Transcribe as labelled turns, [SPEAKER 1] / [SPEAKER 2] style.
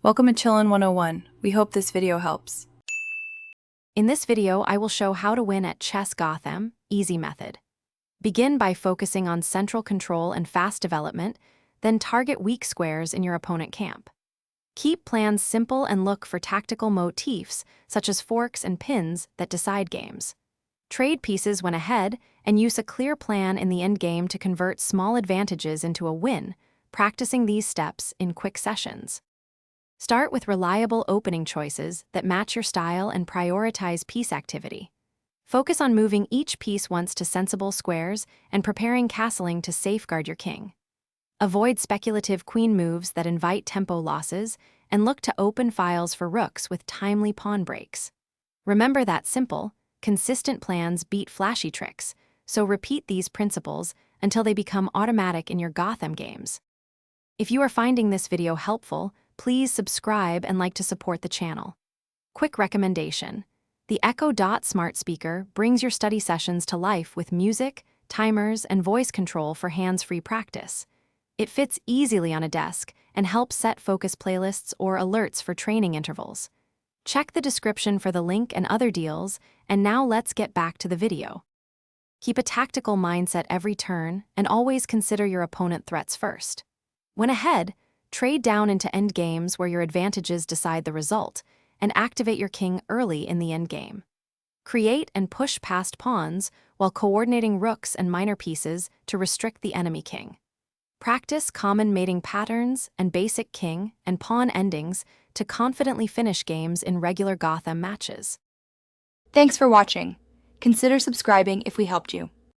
[SPEAKER 1] Welcome to Chillin' 101. We hope this video helps.
[SPEAKER 2] In this video, I will show how to win at Chess Gotham, easy method. Begin by focusing on central control and fast development, then target weak squares in your opponent camp. Keep plans simple and look for tactical motifs, such as forks and pins, that decide games. Trade pieces when ahead, and use a clear plan in the endgame to convert small advantages into a win, practicing these steps in quick sessions. Start with reliable opening choices that match your style and prioritize piece activity. Focus on moving each piece once to sensible squares and preparing castling to safeguard your king. Avoid speculative queen moves that invite tempo losses and look to open files for rooks with timely pawn breaks. Remember that simple, consistent plans beat flashy tricks, so repeat these principles until they become automatic in your Gotham games. If you are finding this video helpful, please subscribe and like to support the channel. Quick recommendation: the Echo Dot smart speaker brings your study sessions to life with music, timers, and voice control for hands-free practice. It fits easily on a desk and helps set focus playlists or alerts for training intervals. Check the description for the link and other deals, and now let's get back to the video. Keep a tactical mindset every turn and always consider your opponent threats first. When ahead, trade down into endgames where your advantages decide the result, and activate your king early in the endgame. Create and push past pawns while coordinating rooks and minor pieces to restrict the enemy king. Practice common mating patterns and basic king and pawn endings to confidently finish games in regular Gotham matches.
[SPEAKER 3] Thanks for watching. Consider subscribing if we helped you.